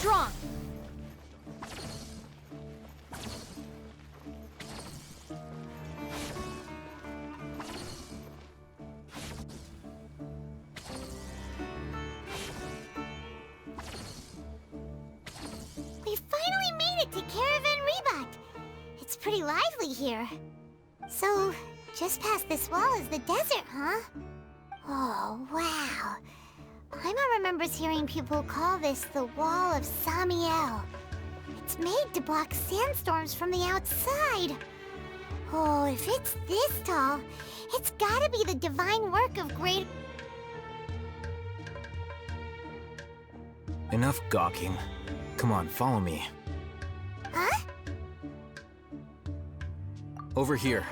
strong. We finally made it to Caravan Rebot. It's pretty lively here. So, just past this wall is the desert, huh? Oh, wow. Paimon remembers hearing people call this the Wall of Samiel. It's made to block sandstorms from the outside. Oh, if it's this tall, it's gotta be the divine work of great... Enough gawking. Come on, follow me. Huh? Over here.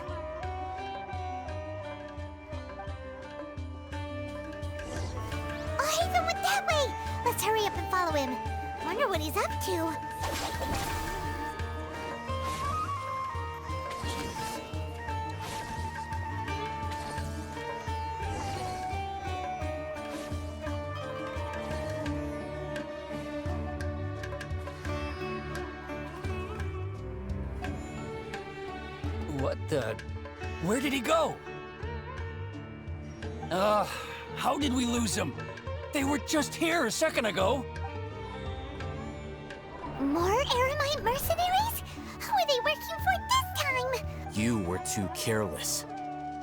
Al-Haitham went that way! Let's hurry up and follow him. Wonder what he's up to. What the... Where did he go? How did we lose him? They were just here a second ago. More Aramite mercenaries? Who are they working for this time? You were too careless.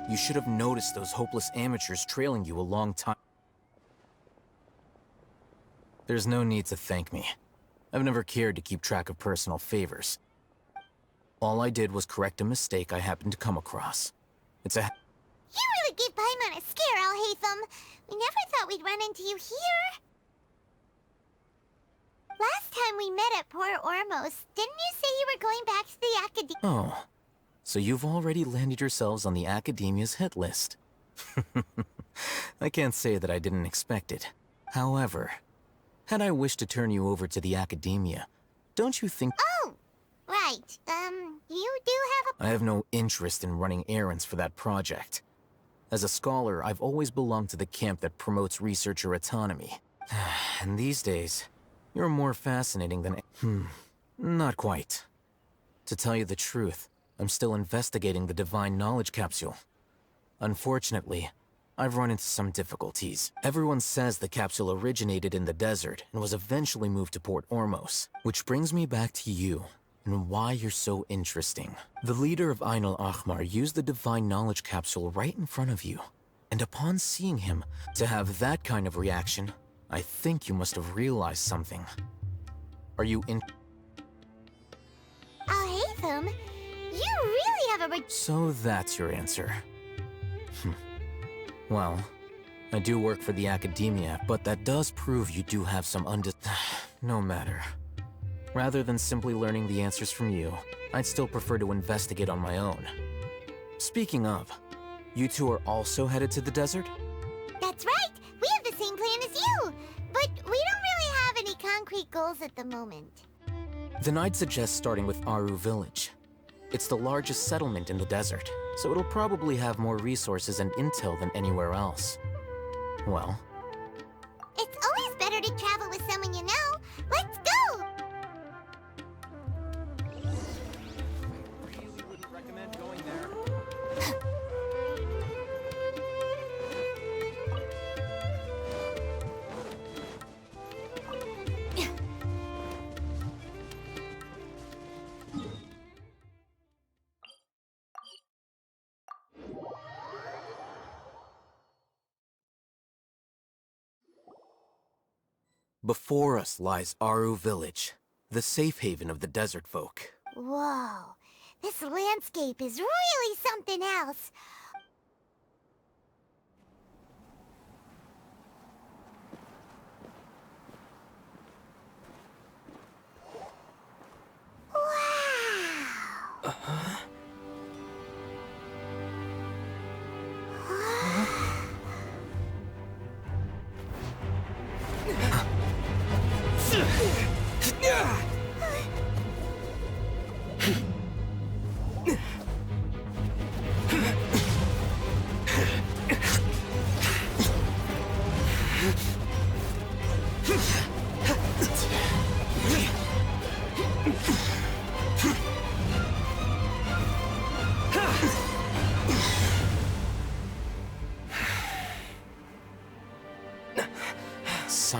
You should have noticed those hopeless amateurs trailing you a long time. There's no need to thank me. I've never cared to keep track of personal favors. All I did was correct a mistake I happened to come across. It's a... You really gave Paimon a scare, Al-Haitham. We never thought we'd run into you here. Last time we met at Port Ormos, didn't you say you were going back to the Academia? Oh, so you've already landed yourselves on the Academia's hit list. I can't say that I didn't expect it. However, had I wished to turn you over to the Academia, don't you think... Oh, right. You do have a... I have no interest in running errands for that project. As a scholar, I've always belonged to the camp that promotes researcher autonomy. And these days, you're more fascinating than... Not quite. To tell you the truth, I'm still investigating the Divine Knowledge Capsule. Unfortunately, I've run into some difficulties. Everyone says the capsule originated in the desert and was eventually moved to Port Ormos. Which brings me back to you, and why you're so interesting. The leader of Ain al-Ahmar used the Divine Knowledge Capsule right in front of you. And upon seeing him, to have that kind of reaction, I think you must have realized something. Are you in... Al-Haitham, you really have a... So that's your answer. Well, I do work for the Academia, but that does prove you do have some No matter. Rather than simply learning the answers from you, I'd still prefer to investigate on my own. Speaking of, you two are also headed to the desert? That's right! We have the same plan as you! But we don't really have any concrete goals at the moment. Then I'd suggest starting with Aru Village. It's the largest settlement in the desert, so it'll probably have more resources and intel than anywhere else. Well... It's always better to travel with someone you know. Let's go! Really wouldn't recommend going there. Before us lies Aru Village, the safe haven of the desert folk. Whoa, this landscape is really something else. Wow!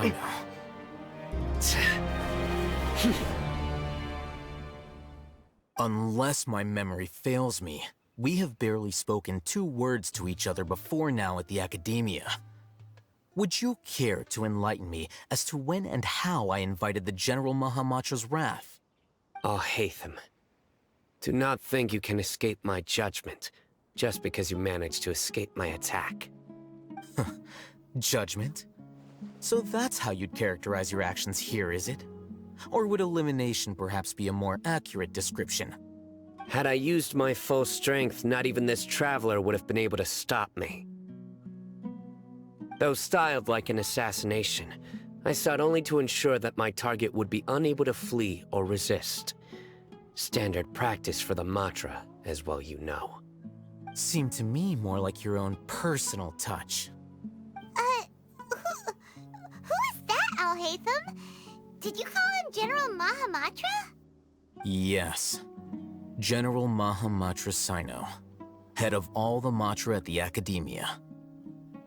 Cyno. Unless my memory fails me, we have barely spoken 2 words to each other before now at the Academia. Would you care to enlighten me as to when and how I invited the General Mahamatra's wrath? Al-Haitham, do not think you can escape my judgment just because you managed to escape my attack. Judgment? So that's how you'd characterize your actions here, is it? Or would elimination perhaps be a more accurate description? Had I used my full strength, not even this traveler would have been able to stop me. Though styled like an assassination, I sought only to ensure that my target would be unable to flee or resist. Standard practice for the Matra, as well you know. Seemed to me more like your own personal touch. Who is that, Al-Haitham? Did you call him General Mahamatra? Yes. General Mahamatra Cyno, head of all the Matra at the Academia.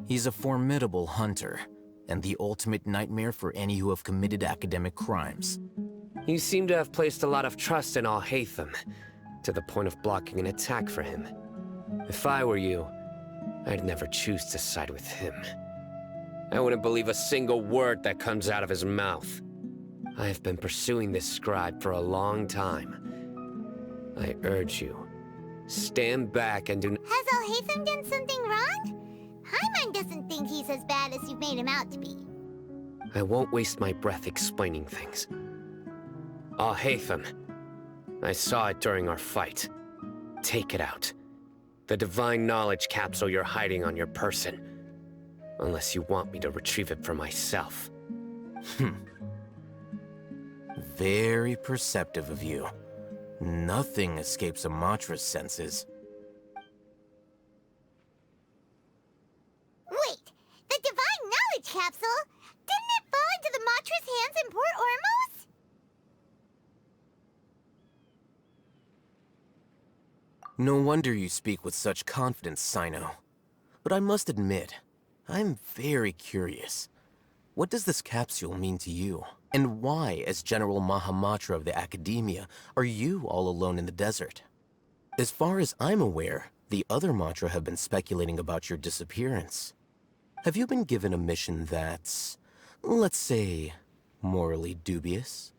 He's a formidable hunter, and the ultimate nightmare for any who have committed academic crimes. You seem to have placed a lot of trust in Al-Haitham, to the point of blocking an attack for him. If I were you, I'd never choose to side with him. I wouldn't believe a single word that comes out of his mouth. I have been pursuing this scribe for a long time. I urge you, stand back and do not— Has Al-Haitham done something wrong? Paimon doesn't think he's as bad as you've made him out to be. I won't waste my breath explaining things. Al-Haitham, I saw it during our fight. Take it out. The divine knowledge capsule you're hiding on your person. Unless you want me to retrieve it for myself. Very perceptive of you. Nothing escapes a Matra's senses. Wait, the divine knowledge capsule? Didn't it fall into the Matra's hands in Port Ormos? No wonder you speak with such confidence, Cyno. But I must admit, I'm very curious. What does this capsule mean to you? And why, as General Mahamatra of the Academia, are you all alone in the desert? As far as I'm aware, the other Matra have been speculating about your disappearance. Have you been given a mission that's, let's say, morally dubious?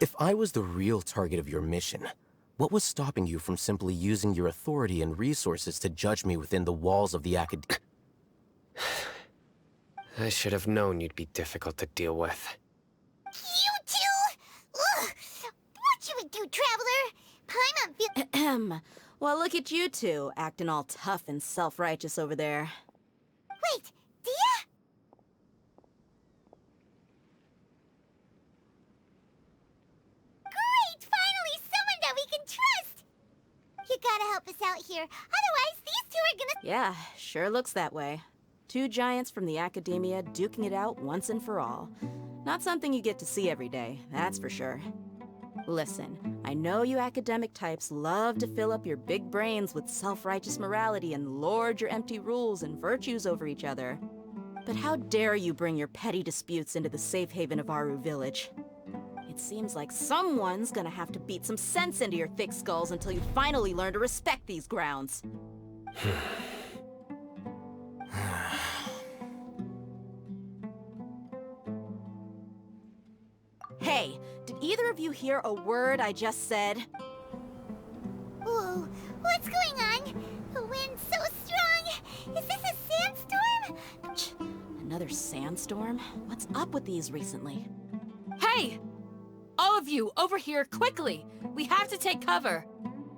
If I was the real target of your mission, what was stopping you from simply using your authority and resources to judge me within the walls of the Academia? I should have known you'd be difficult to deal with. You two? Ugh! What you would do, Traveler? Paimon Well, look at you two, acting all tough and self-righteous over there. Wait, Dia? Great! Finally, someone that we can trust! You gotta help us out here, otherwise these two are gonna— Yeah, sure looks that way. 2 giants from the Academia duking it out once and for all. Not something you get to see every day, that's for sure. Listen, I know you academic types love to fill up your big brains with self-righteous morality and lord your empty rules and virtues over each other. But how dare you bring your petty disputes into the safe haven of Aru Village? It seems like someone's gonna have to beat some sense into your thick skulls until you finally learn to respect these grounds. Hey, did either of you hear a word I just said? Whoa, what's going on? The wind's so strong! Is this a sandstorm? Another sandstorm? What's up with these recently? Hey! All of you, over here, quickly! We have to take cover!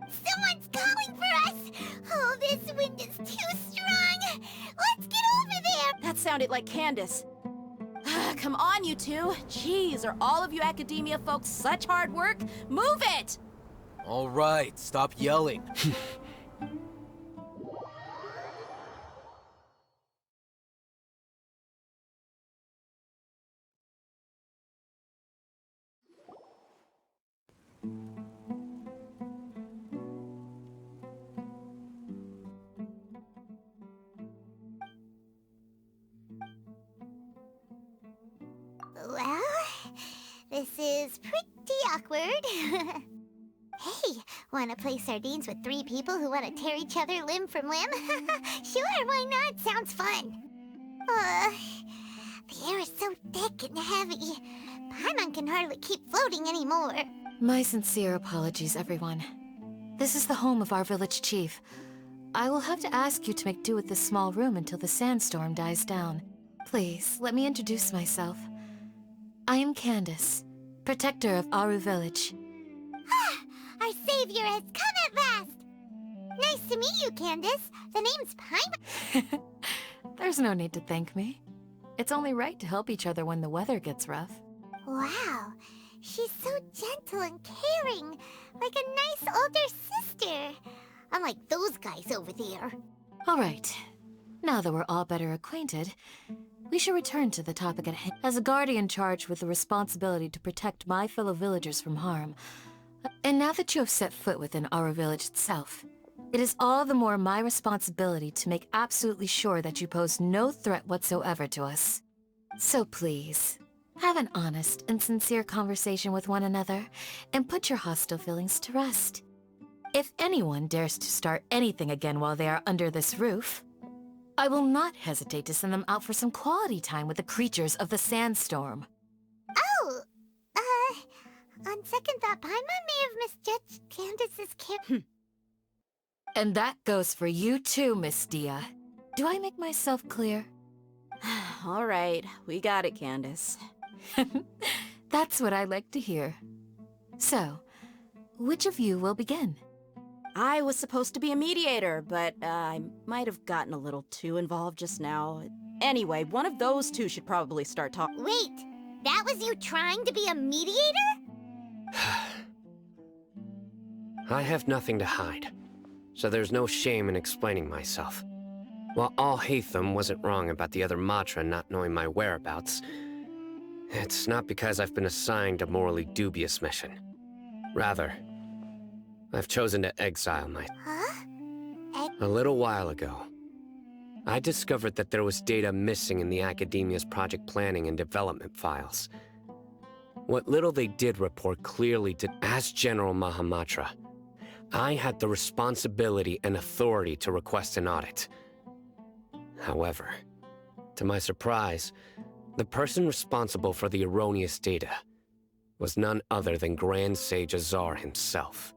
Someone's calling for us! Oh, this wind is too strong! Let's get over there! That sounded like Candace. Come on, you two. Jeez, are all of you academia folks such hard work? Move it! All right, stop yelling. This is pretty awkward. Hey, wanna play sardines with 3 people who wanna tear each other limb from limb? Sure, why not? Sounds fun. The air is so thick and heavy. Paimon can hardly keep floating anymore. My sincere apologies, everyone. This is the home of our village chief. I will have to ask you to make do with this small room until the sandstorm dies down. Please, let me introduce myself. I am Candace, protector of Aru Village. Our savior has come at last! Nice to meet you, Candace. The name's Paimon. There's no need to thank me. It's only right to help each other when the weather gets rough. Wow, she's so gentle and caring, like a nice older sister. Unlike those guys over there. All right. Now that we're all better acquainted, we should return to the topic at hand. As a guardian charged with the responsibility to protect my fellow villagers from harm, and now that you have set foot within our village itself, it is all the more my responsibility to make absolutely sure that you pose no threat whatsoever to us. So please, have an honest and sincere conversation with one another, and put your hostile feelings to rest. If anyone dares to start anything again while they are under this roof, I will not hesitate to send them out for some quality time with the creatures of the sandstorm. Oh, on second thought, Paimon may have misjudged Candace's care. And that goes for you too, Miss Dia. Do I make myself clear? All right, we got it, Candace. That's what I like to hear. So, which of you will begin? I was supposed to be a mediator, but I might have gotten a little too involved just now. Anyway, one of those two should probably start talking. Wait, that was you trying to be a mediator? I have nothing to hide, so there's no shame in explaining myself. While Al-Haitham wasn't wrong about the other Matra not knowing my whereabouts, it's not because I've been assigned a morally dubious mission. Rather, I've chosen to exile my... Huh? A little while ago, I discovered that there was data missing in the Academia's project planning and development files. What little they did report clearly did. As General Mahamatra, I had the responsibility and authority to request an audit. However, to my surprise, the person responsible for the erroneous data was none other than Grand Sage Azar himself.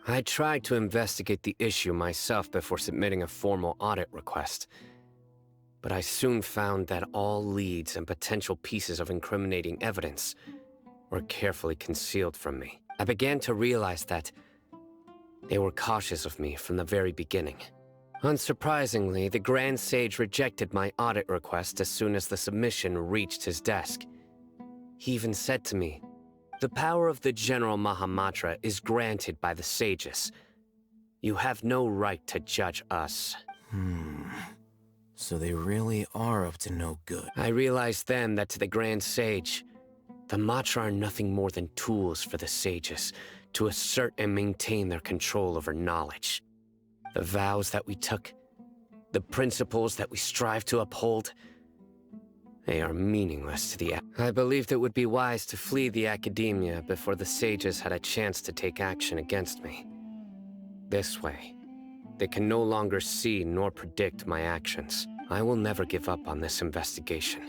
I tried to investigate the issue myself before submitting a formal audit request, but I soon found that all leads and potential pieces of incriminating evidence were carefully concealed from me. I began to realize that they were cautious of me from the very beginning. Unsurprisingly, the Grand Sage rejected my audit request as soon as the submission reached his desk. He even said to me, "The power of the General Mahamatra is granted by the sages. You have no right to judge us." So they really are up to no good. I realized then that to the Grand Sage, the Matra are nothing more than tools for the sages to assert and maintain their control over knowledge. The vows that we took, the principles that we strive to uphold, they are meaningless to the... I believed it would be wise to flee the Academia before the sages had a chance to take action against me. This way, they can no longer see nor predict my actions. I will never give up on this investigation.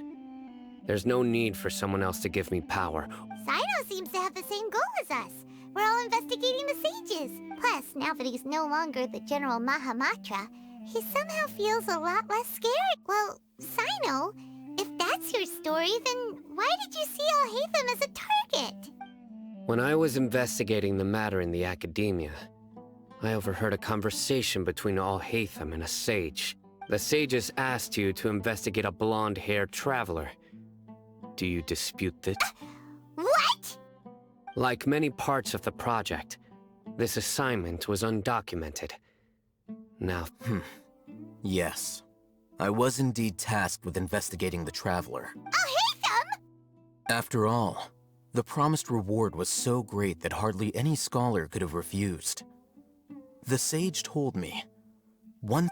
There's no need for someone else to give me power. Cyno seems to have the same goal as us. We're all investigating the sages. Plus, now that he's no longer the General Mahamatra, he somehow feels a lot less scared. Well, Cyno, if that's your story, then why did you see Al-Haitham as a target? When I was investigating the matter in the Academia, I overheard a conversation between Al-Haitham and a sage. The sages asked you to investigate a blonde-haired traveler. Do you dispute this? What? Like many parts of the project, this assignment was undocumented. Now, Yes. I was indeed tasked with investigating the Traveler. Al-Haitham? After all, the promised reward was so great that hardly any scholar could have refused. The sage told me,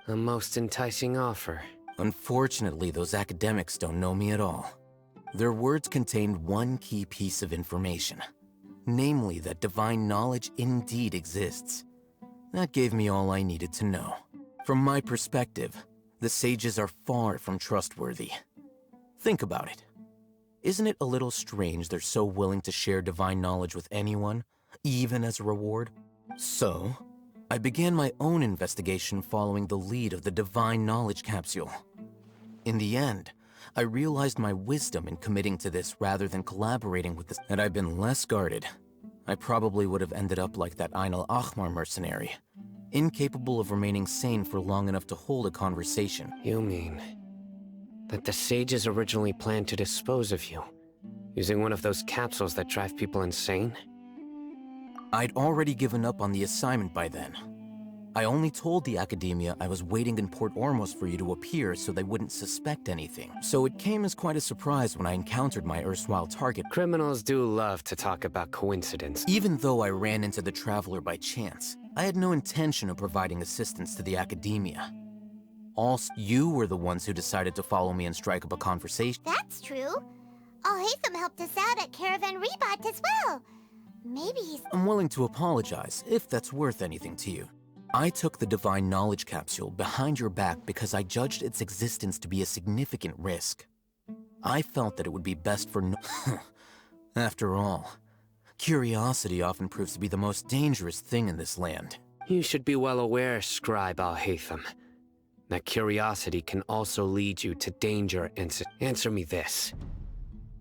a most enticing offer. Unfortunately, those academics don't know me at all. Their words contained one key piece of information, namely that divine knowledge indeed exists. That gave me all I needed to know. From my perspective, the sages are far from trustworthy. Think about it. Isn't it a little strange they're so willing to share divine knowledge with anyone, even as a reward? So, I began my own investigation following the lead of the divine knowledge capsule. In the end, I realized my wisdom in committing to this rather than collaborating with this. Had I been less guarded, I probably would have ended up like that Al-Haitham mercenary, incapable of remaining sane for long enough to hold a conversation. You mean that the sages originally planned to dispose of you, using one of those capsules that drive people insane? I'd already given up on the assignment by then. I only told the Academia I was waiting in Port Ormos for you to appear so they wouldn't suspect anything. So it came as quite a surprise when I encountered my erstwhile target. Criminals do love to talk about coincidence. Even though I ran into the Traveler by chance, I had no intention of providing assistance to the Academia. Also, you were the ones who decided to follow me and strike up a conversation. That's true. Al-Haitham helped us out at Caravan Rebat as well. Maybe he's... I'm willing to apologize, if that's worth anything to you. I took the Divine Knowledge Capsule behind your back because I judged its existence to be a significant risk. I felt that it would be best for After all, curiosity often proves to be the most dangerous thing in this land. You should be well aware, Scribe Al-Haitham, that curiosity can also lead you to danger and... Answer me this.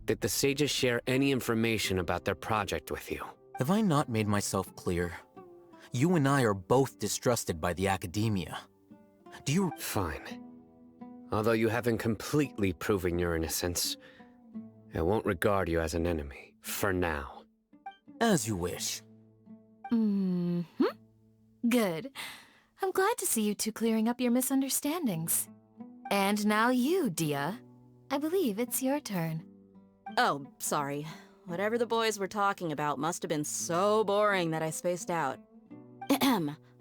Did the sages share any information about their project with you? Have I not made myself clear? You and I are both distrusted by the Academia. Do you... Fine. Although you haven't completely proven your innocence, I won't regard you as an enemy, for now. As you wish. Good. I'm glad to see you two clearing up your misunderstandings. And now you, Dia. I believe it's your turn. Oh, sorry. Whatever the boys were talking about must have been so boring that I spaced out.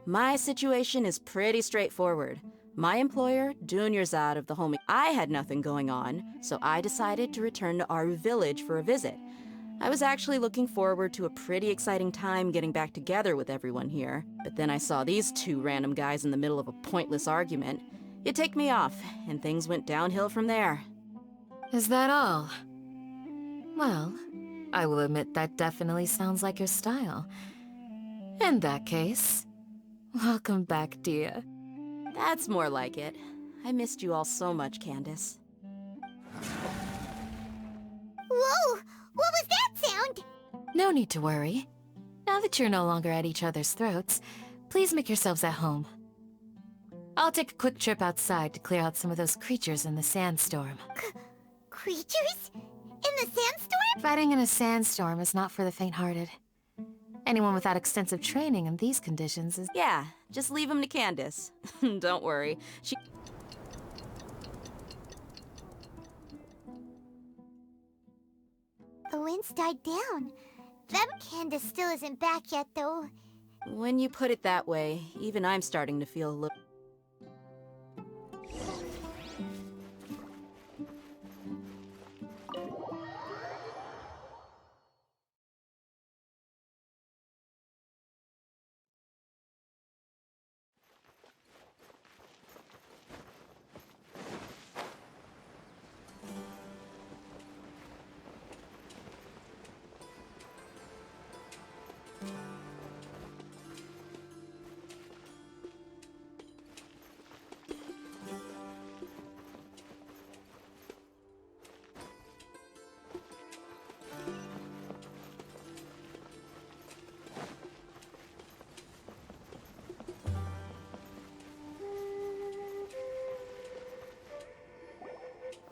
My situation is pretty straightforward. My employer, Dunyarzad of the Home... I had nothing going on, so I decided to return to Aru Village for a visit. I was actually looking forward to a pretty exciting time getting back together with everyone here, but then I saw these two random guys in the middle of a pointless argument. It ticked me off, and things went downhill from there. Is that all? Well, I will admit that definitely sounds like your style. In that case, welcome back, Dia. That's more like it. I missed you all so much, Candace. Whoa! What was that sound? No need to worry. Now that you're no longer at each other's throats, please make yourselves at home. I'll take a quick trip outside to clear out some of those creatures in the sandstorm. Creatures? In the sandstorm? Fighting in a sandstorm is not for the faint-hearted. Anyone without extensive training in these conditions is... Yeah, just leave him to Candace. Don't worry. The winds died down. That Candace still isn't back yet, though. When you put it that way, even I'm starting to feel a little...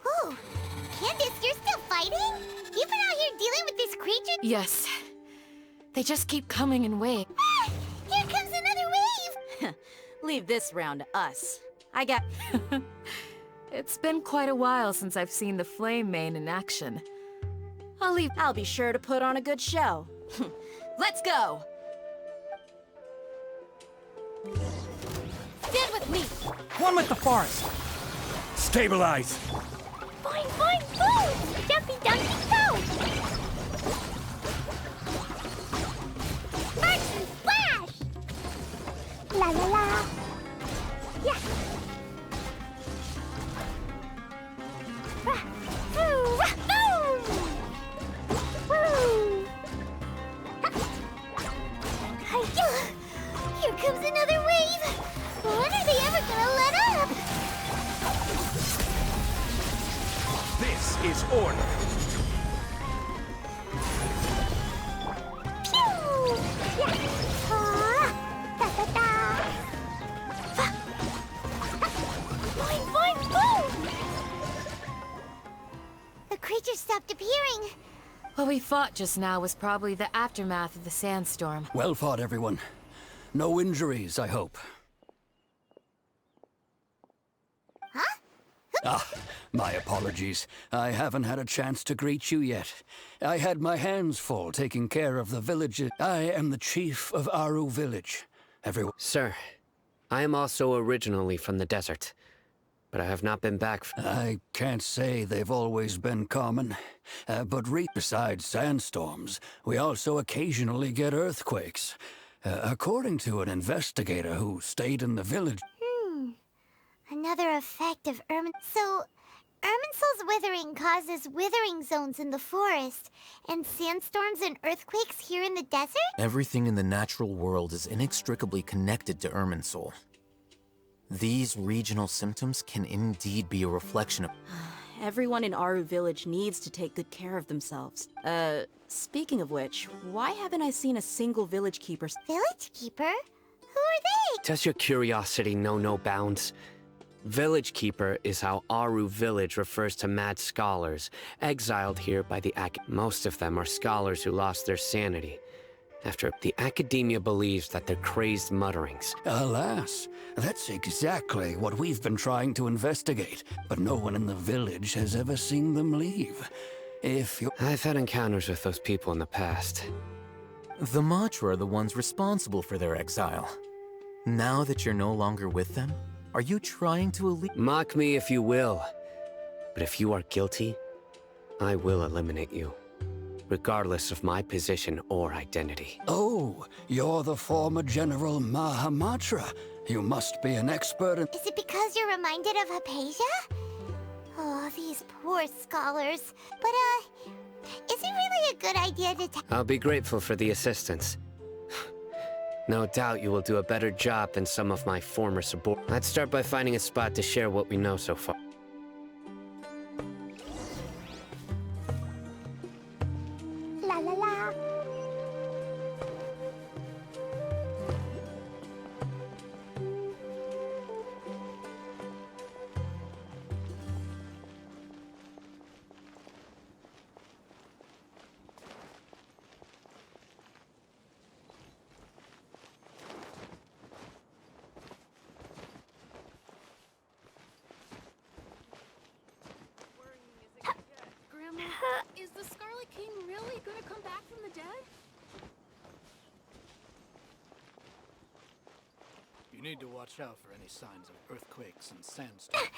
Whoa! Candace, you're still fighting? You've been out here dealing with this creature? Yes. They just keep coming in waves. Ah! Here comes another wave! Leave this round to us. I got... It's been quite a while since I've seen the Flame Mane in action. I'll be sure to put on a good show. Let's go! Stand with me! One with the forest! Stabilize! Fine, move! Jumpy Donkey go! Arch and splash! La la la! Yeah! Boom! Woo! Hi-ya! Here comes another wave! When are they ever gonna let up? This is order. Pew! Yeah! Ah! Da da da! Boing, boing, boom! The creature stopped appearing. What we fought just now was probably the aftermath of the sandstorm. Well fought, everyone. No injuries, I hope. Huh? Ah, my apologies. I haven't had a chance to greet you yet. I had my hands full taking care of the villages. I am the chief of Aru village. Everyone. Sir, I am also originally from the desert, but I have not been back. I can't say they've always been common, but besides sandstorms, we also occasionally get earthquakes. According to an investigator who stayed in the village. Another effect of So, Irminsul's withering causes withering zones in the forest, and sandstorms and earthquakes here in the desert? Everything in the natural world is inextricably connected to Irminsul. These regional symptoms can indeed be a reflection of... Everyone in Aru village needs to take good care of themselves. Speaking of which, why haven't I seen a single village keeper? Village keeper? Who are they? Does your curiosity know no bounds? Village Keeper is how Aru village refers to mad scholars, exiled here by the Most of them are scholars who lost their sanity. After the academia believes that they're crazed mutterings. Alas, that's exactly what we've been trying to investigate, but no one in the village has ever seen them leave. I've had encounters with those people in the past. The Matra are the ones responsible for their exile. Now that you're no longer with them, are you trying to Mock me if you will, but if you are guilty, I will eliminate you, regardless of my position or identity. Oh, you're the former General Mahamatra. You must be an expert in... Is it because you're reminded of Hypatia? Oh, these poor scholars. But, is it really a good idea to I'll be grateful for the assistance. No doubt you will do a better job than some of my former subordinates. Let's start by finding a spot to share what we know so far. La la la. Is the Scarlet King really gonna come back from the dead? You need to watch out for any signs of earthquakes and sandstorms.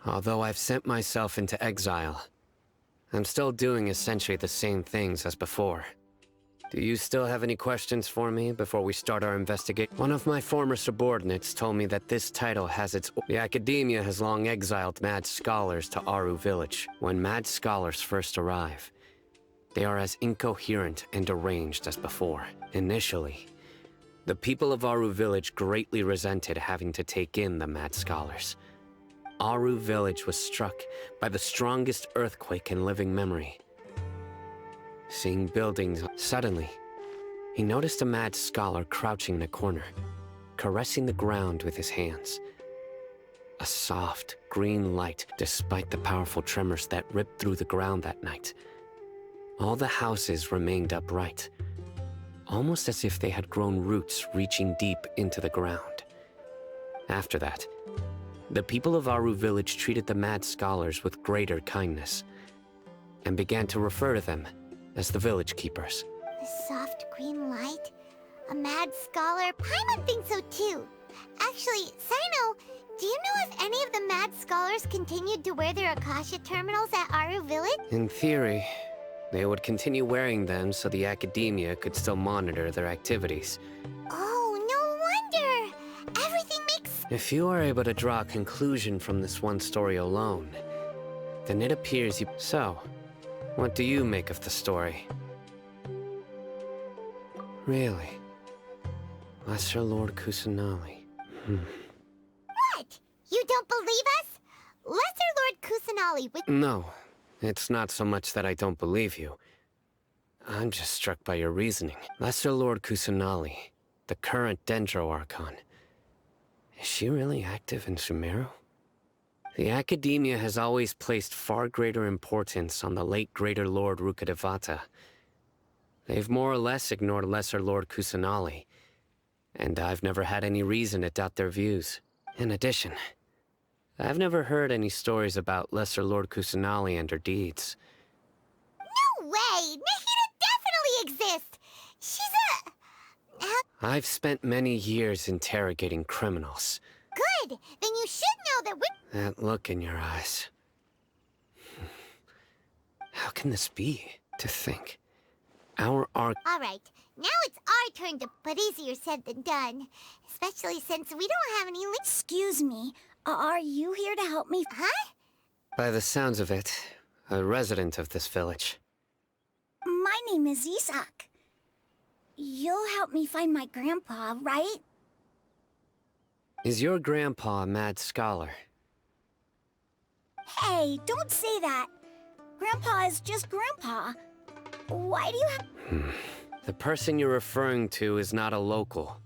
Although I've sent myself into exile, I'm still doing essentially the same things as before. Do you still have any questions for me before we start our investigation? One of my former subordinates told me that this title has its... The Academia has long exiled mad scholars to Aru Village. When mad scholars first arrive, they are as incoherent and deranged as before. Initially, the people of Aru Village greatly resented having to take in the mad scholars. Aru Village was struck by the strongest earthquake in living memory. Seeing buildings, suddenly, he noticed a mad scholar crouching in a corner, caressing the ground with his hands. A soft, green light, despite the powerful tremors that ripped through the ground that night. All the houses remained upright, almost as if they had grown roots reaching deep into the ground. After that, the people of Aru Village treated the mad scholars with greater kindness, and began to refer to them as the village keepers. A soft green light? A mad scholar? Paimon thinks so too. Actually, Cyno, do you know if any of the mad scholars continued to wear their Akasha terminals at Aru Village? In theory, they would continue wearing them so the Academia could still monitor their activities. Oh, no wonder! Everything makes... If you are able to draw a conclusion from this one story alone, then it appears you... So, what do you make of the story? Really? Lesser Lord Kusanali. What? You don't believe us? Lesser Lord Kusanali with... No, it's not so much that I don't believe you. I'm just struck by your reasoning. Lesser Lord Kusanali, the current Dendro Archon. Is she really active in Sumeru? The Academia has always placed far greater importance on the late Greater Lord Rukkhadevata. They've more or less ignored Lesser Lord Kusanali, and I've never had any reason to doubt their views. In addition, I've never heard any stories about Lesser Lord Kusanali and her deeds. No way! Nahida definitely exists! She's a... I've spent many years interrogating criminals. Good! Then you should know that we... That look in your eyes. How can this be? To think. Our arc... Alright, now it's our turn to... But easier said than done. Especially since we don't have any... Excuse me, are you here to help me? Huh? By the sounds of it, a resident of this village. My name is Isak. You'll help me find my grandpa, right? Is your grandpa a mad scholar? Hey, don't say that. Grandpa is just Grandpa. Why do you have... The person you're referring to is not a local.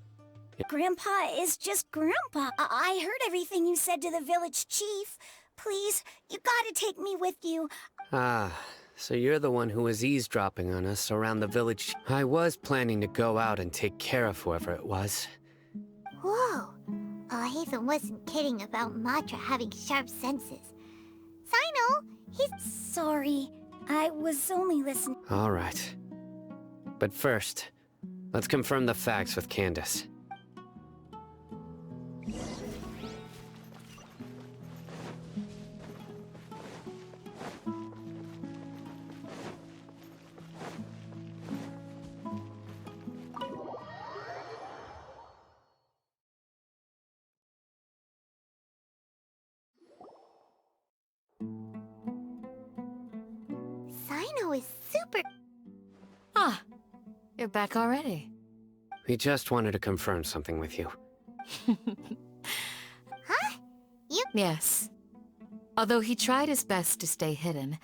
Grandpa is just Grandpa. I heard everything you said to the village chief. Please, you gotta take me with you. Ah, so you're the one who was eavesdropping on us around the village. I was planning to go out and take care of whoever it was. Whoa. Al-Haitham wasn't kidding about Matra having sharp senses. Cyno, he's... Sorry, I was only listening. All right. But first, let's confirm the facts with Candace. Cyno is super... Ah, you're back already. We just wanted to confirm something with you. Huh? You... Yes. Although he tried his best to stay hidden,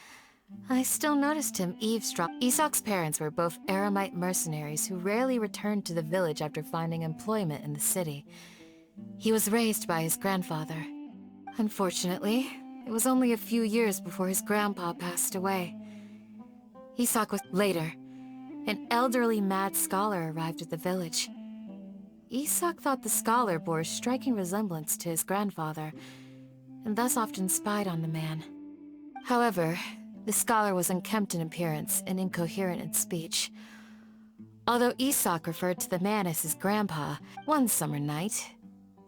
I still noticed him eavesdrop. Isak's parents were both Aramite mercenaries who rarely returned to the village after finding employment in the city. He was raised by his grandfather. Unfortunately, it was only a few years before his grandpa passed away. Isak was... Later, an elderly mad scholar arrived at the village. Isak thought the scholar bore a striking resemblance to his grandfather, and thus often spied on the man. However, the scholar was unkempt in appearance and incoherent in speech. Although Isak referred to the man as his grandpa, one summer night,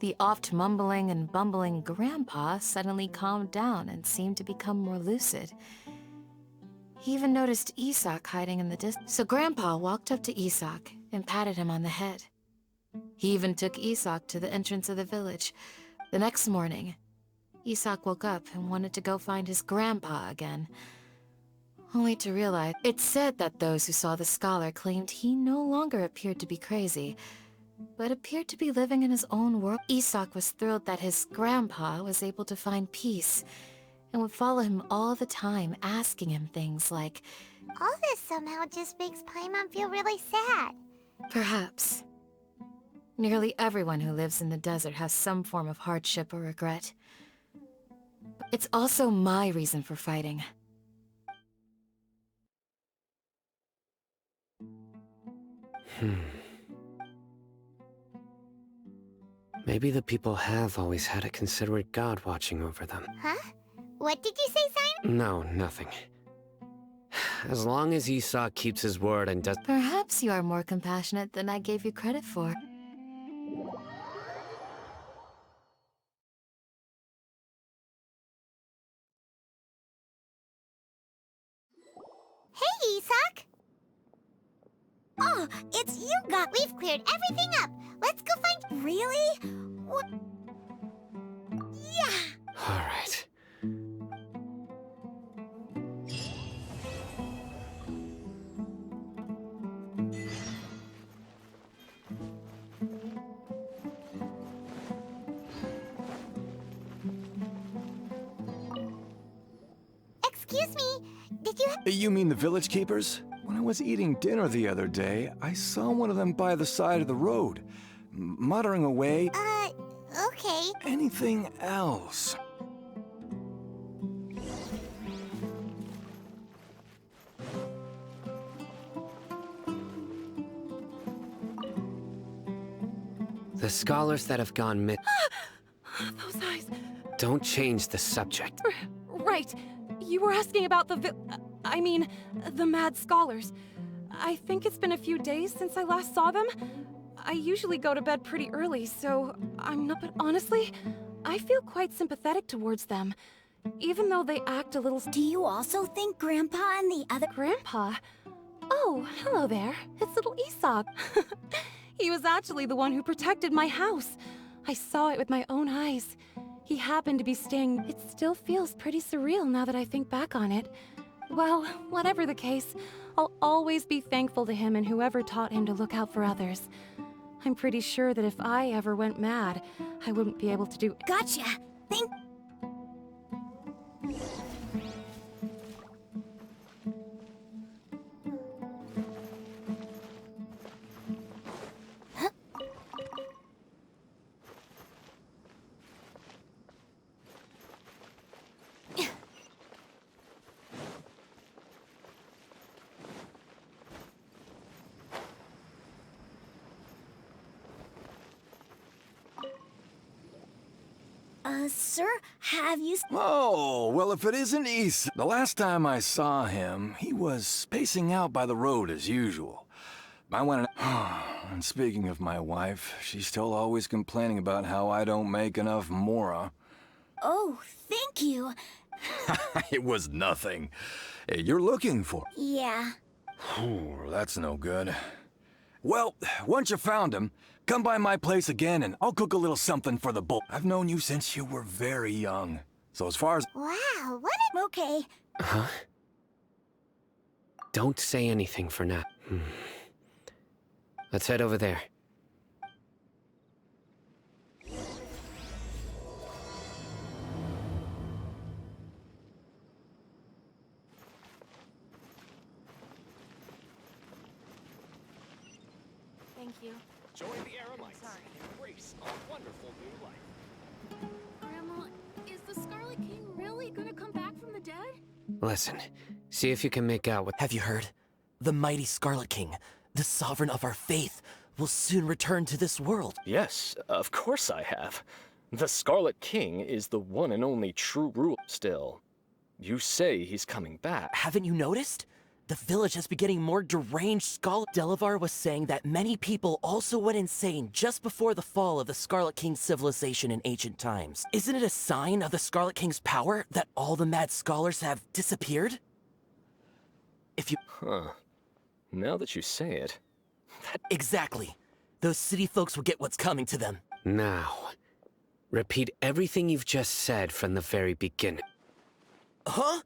The oft mumbling and bumbling Grandpa suddenly calmed down and seemed to become more lucid. He even noticed Isak hiding in the distance. So Grandpa walked up to Isak and patted him on the head. He even took Isak to the entrance of the village. The next morning, Isak woke up and wanted to go find his grandpa again, only to realize it's said that those who saw the scholar claimed he no longer appeared to be crazy, but appeared to be living in his own world. Isak was thrilled that his grandpa was able to find peace and would follow him all the time, asking him things like, All this somehow just makes Paimon feel really sad. perhaps. Nearly everyone who lives in the desert has some form of hardship or regret. It's also my reason for fighting. Maybe the people have always had a considerate god watching over them. Huh? What did you say, Cyno? No, nothing. As long as Esau keeps his word and does— Perhaps you are more compassionate than I gave you credit for. Hey, Isak! Oh, it's you, We've cleared everything up. Let's go find— Really? What? Yeah! All right. Excuse me, did you— You mean the village keepers? When I was eating dinner the other day, I saw one of them by the side of the road, muttering away. Okay. Anything else? The scholars that have gone Those eyes. Don't change the subject. Right. You were asking about the the mad scholars. I think it's been a few days since I last saw them. I usually go to bed pretty early, so I'm not— But honestly, I feel quite sympathetic towards them. Even though they act a little— Do you also think Grandpa and the other— Grandpa? Oh, hello there. It's little Isak. He was actually the one who protected my house. I saw it with my own eyes. He happened to be staying— It still feels pretty surreal now that I think back on it. Well, whatever the case, I'll always be thankful to him and whoever taught him to look out for others. I'm pretty sure that if I ever went mad, I wouldn't be able to do— Gotcha! Think— Sir, have you— Oh, well, if it isn't East. The last time I saw him, he was spacing out by the road as usual. I went and speaking of my wife, she's still always complaining about how I don't make enough mora. Oh, thank you. It was nothing. You're looking for— Yeah. Oh, that's no good. Well, once you found him, come by my place again and I'll cook a little something for the bull. I've known you since you were very young. So as far as— Wow, what a— Okay. Huh? Don't say anything for now. Let's head over there. Thank you. Join the Aramites and embrace a wonderful new life. Grandma, is the Scarlet King really gonna come back from the dead? Listen, see if you can make out what— Have you heard? The mighty Scarlet King, the sovereign of our faith, will soon return to this world. Yes, of course I have. The Scarlet King is the one and only true ruler still. You say he's coming back. Haven't you noticed? The village has been getting more deranged Scarlet. Delavar was saying that many people also went insane just before the fall of the Scarlet King's civilization in ancient times. Isn't it a sign of the Scarlet King's power that all the mad scholars have disappeared? If you... Huh. Now that you say it... Exactly. Those city folks will get what's coming to them. Now, repeat everything you've just said from the very beginning. Huh?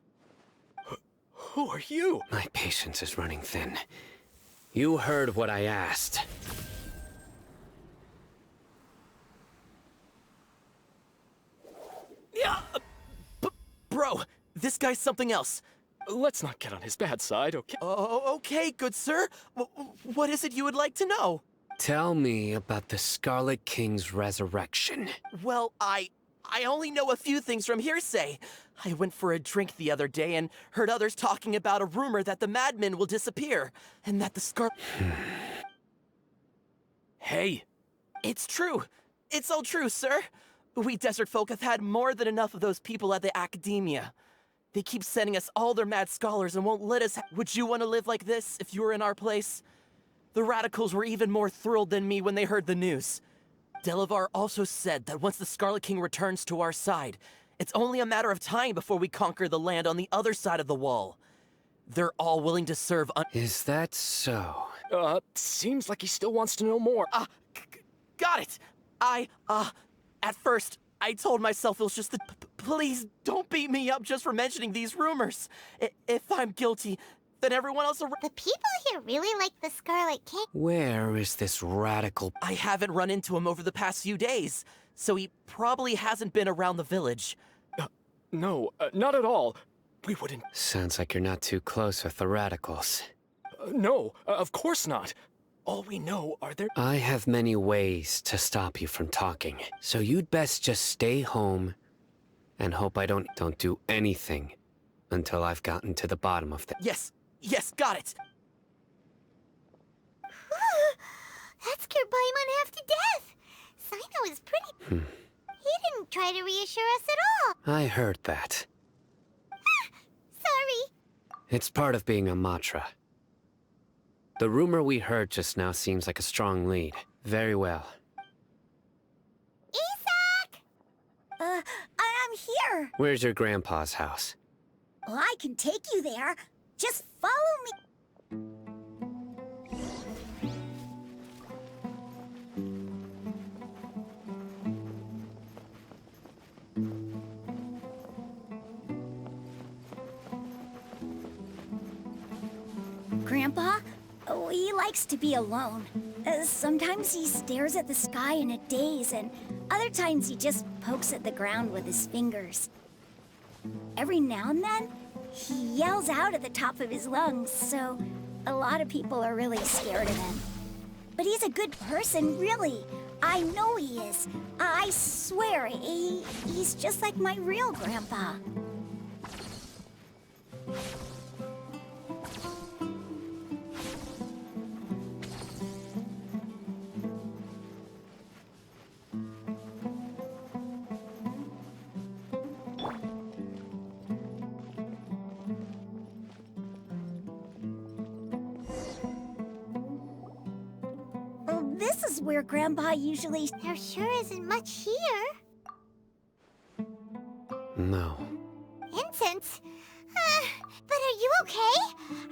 Who are you? My patience is running thin. You heard what I asked. Yeah, bro, this guy's something else. Let's not get on his bad side, okay? Oh, okay, good sir. What is it you would like to know? Tell me about the Scarlet King's resurrection. Well, I only know a few things from hearsay. I went for a drink the other day and heard others talking about a rumor that the madmen will disappear, and that the Hey! It's true. It's all true, sir. We desert folk have had more than enough of those people at the academia. They keep sending us all their mad scholars and won't let us Would you want to live like this if you were in our place? The radicals were even more thrilled than me when they heard the news. Delavar also said that once the Scarlet King returns to our side, it's only a matter of time before we conquer the land on the other side of the wall. They're all willing to serve Is that so? Seems like he still wants to know more. Got it! At first, I told myself it was just the... Please, don't beat me up just for mentioning these rumors. If I'm guilty, then everyone else around... The people here really like the Scarlet King. Where is this radical... I haven't run into him over the past few days, so he probably hasn't been around the village. No, not at all. We wouldn't... Sounds like you're not too close with the radicals. No, of course not. All we know are their... I have many ways to stop you from talking, so you'd best just stay home and hope I don't do anything until I've gotten to the bottom of Yes, got it! That scared Paimon half to death. Cyno is pretty... He didn't try to reassure us at all. I heard that. Sorry. It's part of being a Matra. The rumor we heard just now seems like a strong lead. Very well. Isak! I'm here. Where's your grandpa's house? Well, I can take you there. Just follow me. Grandpa? Oh, he likes to be alone. Sometimes he stares at the sky in a daze, and other times he just pokes at the ground with his fingers. Every now and then, he yells out at the top of his lungs, so a lot of people are really scared of him. But he's a good person, really. I know he is. I swear, he's just like my real grandpa. This is where Grandpa usually... There sure isn't much here. No. Incense? But are you okay?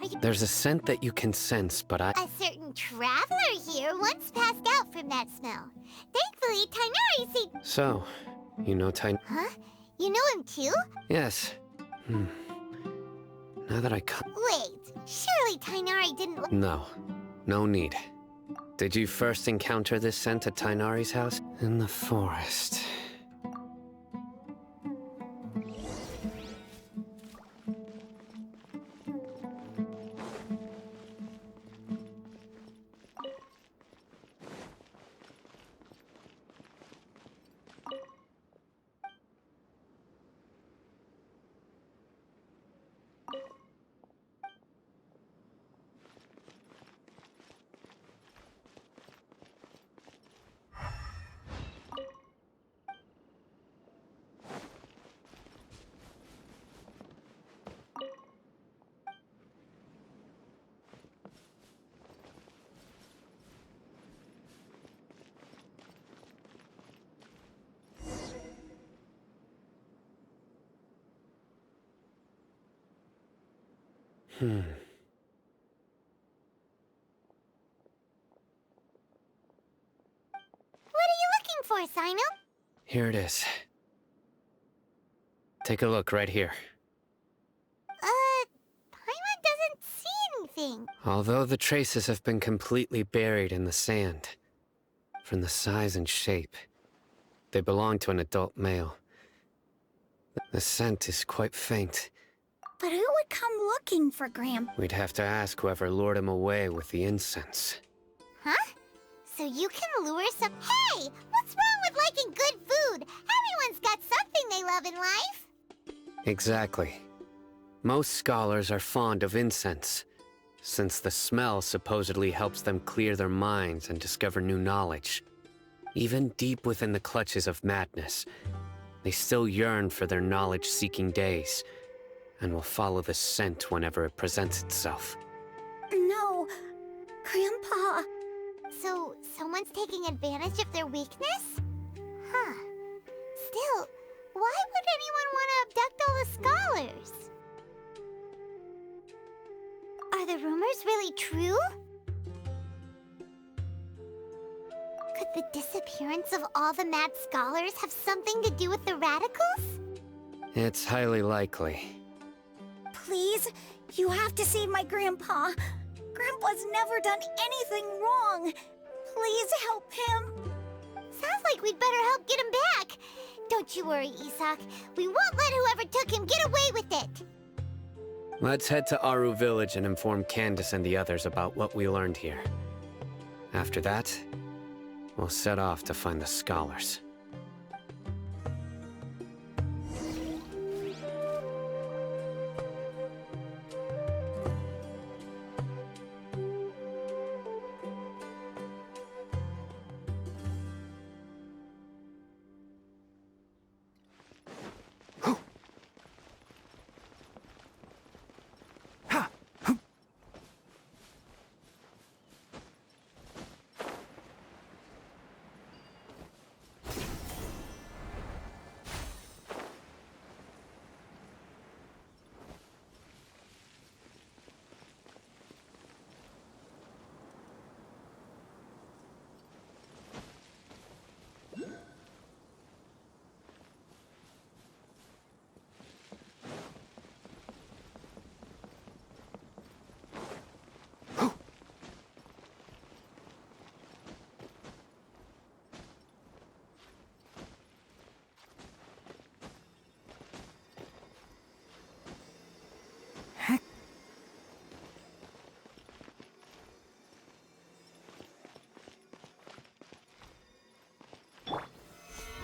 Are you... There's a scent that you can sense, but I... A certain traveler here once passed out from that smell. Thankfully, Tighnari said... So, you know Huh? You know him too? Yes. Now that I Wait, surely Tighnari didn't... No. No need. Did you first encounter this scent at Tighnari's house? In the forest. What are you looking for, Cyno? Here it is. Take a look right here. Paimon doesn't see anything. Although the traces have been completely buried in the sand, from the size and shape, they belong to an adult male. The scent is quite faint. But who would come looking for Grandpa? We'd have to ask whoever lured him away with the incense. Huh? So you can lure some— Hey! What's wrong with liking good food? Everyone's got something they love in life. Exactly. Most scholars are fond of incense, since the smell supposedly helps them clear their minds and discover new knowledge. Even deep within the clutches of madness, they still yearn for their knowledge-seeking days, and will follow the scent whenever it presents itself. No, Grandpa. So, someone's taking advantage of their weakness? Huh. Still, why would anyone want to abduct all the scholars? Are the rumors really true? Could the disappearance of all the mad scholars have something to do with the radicals? It's highly likely. Please, you have to save my Grandpa. Grandpa's never done anything wrong. Please help him. Sounds like we'd better help get him back. Don't you worry, Isak. We won't let whoever took him get away with it. Let's head to Aru Village and inform Candace and the others about what we learned here. After that, we'll set off to find the scholars.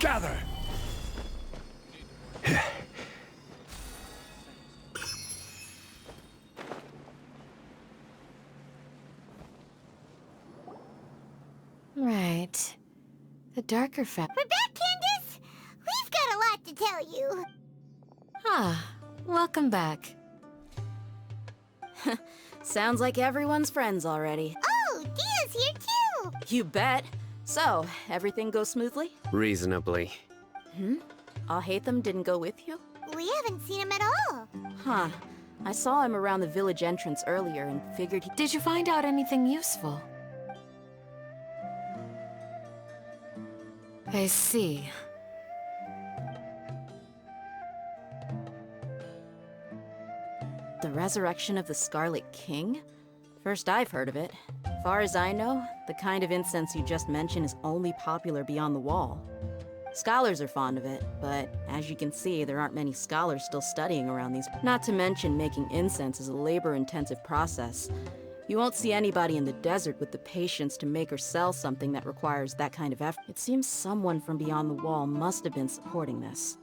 Gather! Right. The darker We're back, Candace! We've got a lot to tell you. Ah, welcome back. Sounds like everyone's friends already. Oh, Dia's here too! You bet. So, everything goes smoothly? Reasonably. Al-Haitham didn't go with you? We haven't seen him at all. Huh. I saw him around the village entrance earlier and figured he— Did you find out anything useful? I see. The resurrection of the Scarlet King? First I've heard of it. Far as I know, the kind of incense you just mentioned is only popular beyond the wall. Scholars are fond of it, but as you can see, there aren't many scholars still studying around these. Not to mention making incense is a labor-intensive process. You won't see anybody in the desert with the patience to make or sell something that requires that kind of effort. It seems someone from beyond the wall must have been supporting this.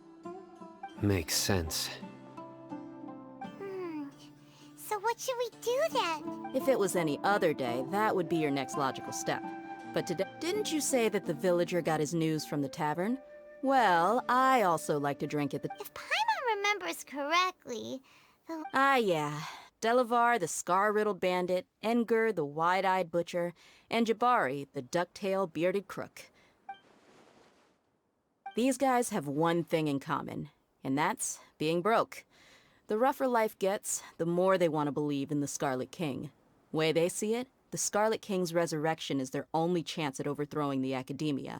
Makes sense. So what should we do then? If it was any other day, that would be your next logical step. But today, didn't you say that the villager got his news from the tavern? Well, I also like to drink at the— If Paimon remembers correctly, the— Ah, yeah. Delavar, the scar-riddled bandit, Engur, the wide-eyed butcher, and Jabari, the duck-tailed bearded crook. These guys have one thing in common, and that's being broke. The rougher life gets, the more they want to believe in the Scarlet King. Way they see it, the Scarlet King's resurrection is their only chance at overthrowing the Academia.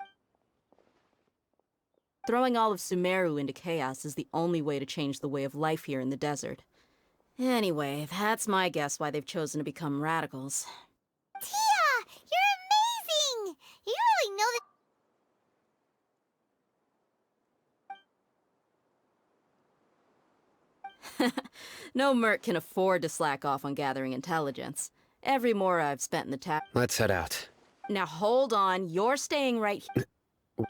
Throwing all of Sumeru into chaos is the only way to change the way of life here in the desert. Anyway, that's my guess why they've chosen to become radicals. Tia! You're amazing! You really know that. No merc can afford to slack off on gathering intelligence. Every mora I've spent in the town. Let's head out. Now hold on, you're staying right here.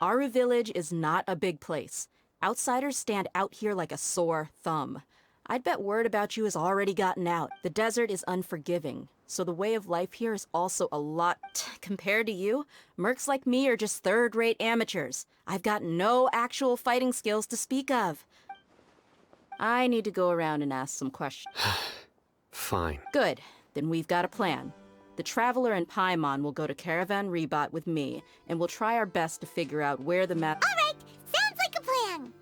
Aru Village is not a big place. Outsiders stand out here like a sore thumb. I'd bet word about you has already gotten out. The desert is unforgiving, so the way of life here is also a lot. Compared to you, mercs like me are just third-rate amateurs. I've got no actual fighting skills to speak of. I need to go around and ask some questions. Fine. Good. Then we've got a plan. The Traveler and Paimon will go to Caravan Rebot with me, and we'll try our best to figure out where the map— All right! Sounds like a plan!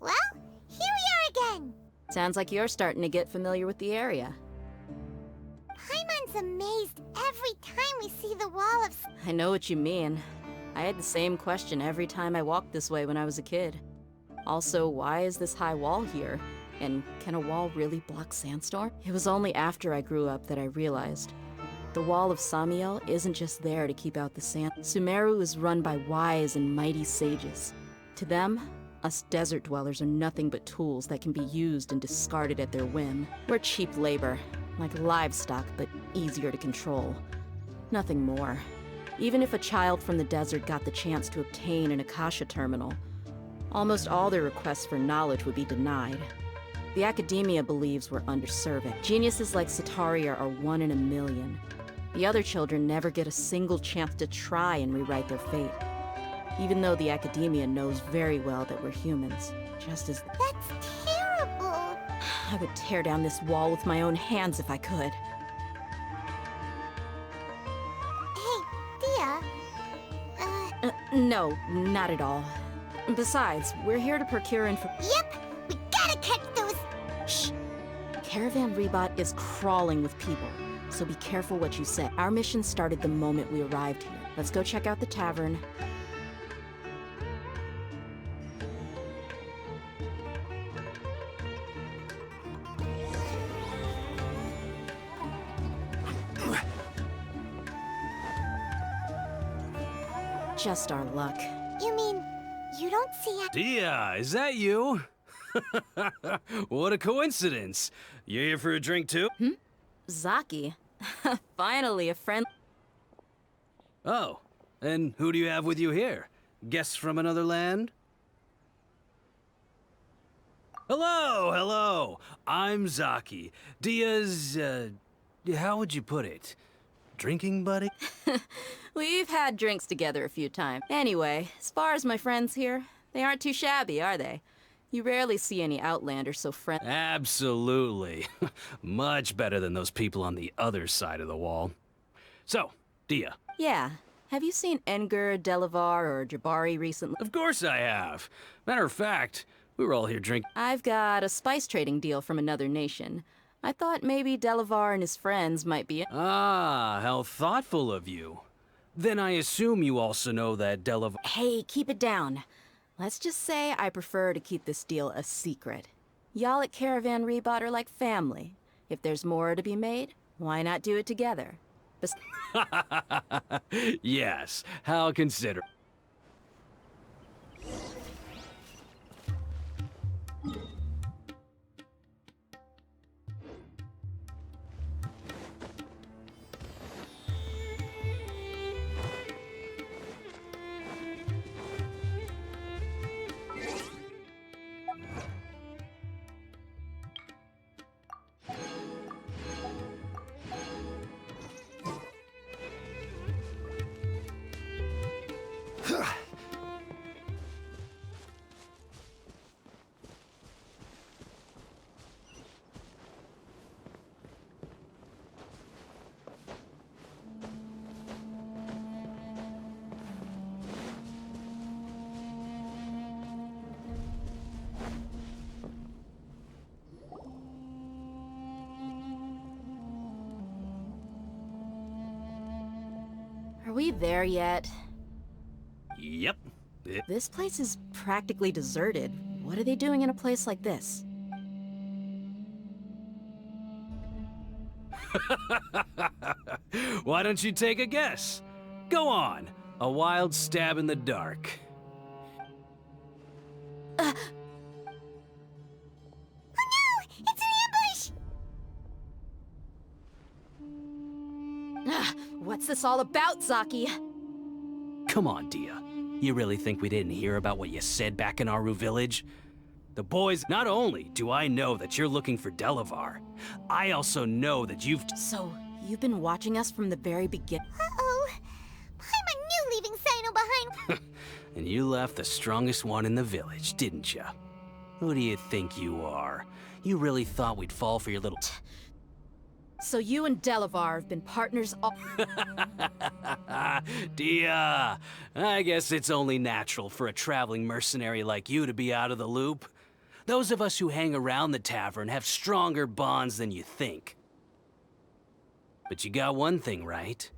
Well, here we are again! Sounds like you're starting to get familiar with the area. Paimon's amazed every time we see the wall of... I know what you mean. I had the same question every time I walked this way when I was a kid. Also, why is this high wall here? And can a wall really block sandstorm? It was only after I grew up that I realized. The Wall of Samiel isn't just there to keep out the sand. Sumeru is run by wise and mighty sages. To them, us desert dwellers are nothing but tools that can be used and discarded at their whim. We're cheap labor, like livestock, but easier to control. Nothing more. Even if a child from the desert got the chance to obtain an Akasha terminal, almost all their requests for knowledge would be denied. The Academia believes we're underserving. Geniuses like Sataria are 1 in a million. The other children never get a single chance to try and rewrite their fate. Even though the Academia knows very well that we're humans, just as— That's terrible! I would tear down this wall with my own hands if I could. Hey, Dia. No, not at all. Besides, we're here to procure info— Yep! We gotta catch those— Shh! Caravan Rebot is crawling with people, so be careful what you say. Our mission started the moment we arrived here. Let's go check out the tavern. Just our luck. You mean, you don't see a— Dia, is that you? What a coincidence. You here for a drink too? Zaki. Finally, a friend. Oh, and who do you have with you here? Guests from another land? Hello, hello. I'm Zaki. Dia's, how would you put it? Drinking buddy? We've had drinks together a few times. Anyway, as far as my friends here, they aren't too shabby, are they? You rarely see any Outlanders so friendly. Absolutely. Much better than those people on the other side of the wall. So, Dia. Yeah. Have you seen Engur, Delavar, or Jabari recently? Of course I have. Matter of fact, we were all here drinking. I've got a spice trading deal from another nation. I thought maybe Delavar and his friends might be... Ah, how thoughtful of you. Then I assume you also know that Delavar... Hey, keep it down. Let's just say I prefer to keep this deal a secret. Y'all at Caravan Rebot are like family. If there's more to be made, why not do it together? Yes, how consider... Are we there yet? Yep. This place is practically deserted. What are they doing in a place like this? Why don't you take a guess? Go on. A wild stab in the dark. Oh no! It's an ambush! What's this all about, Zaki? Come on, Dia. You really think we didn't hear about what you said back in Aru village? The boys, not only do I know that you're looking for Delavar, I also know that you've... So, you've been watching us from the very beginning? Uh-oh. Paimon knew leaving Cyno behind. And you left the strongest one in the village, didn't you? Who do you think you are? You really thought we'd fall for your little... So you and Delavar have been partners all... Dia, I guess it's only natural for a traveling mercenary like you to be out of the loop. Those of us who hang around the tavern have stronger bonds than you think. But you got one thing right.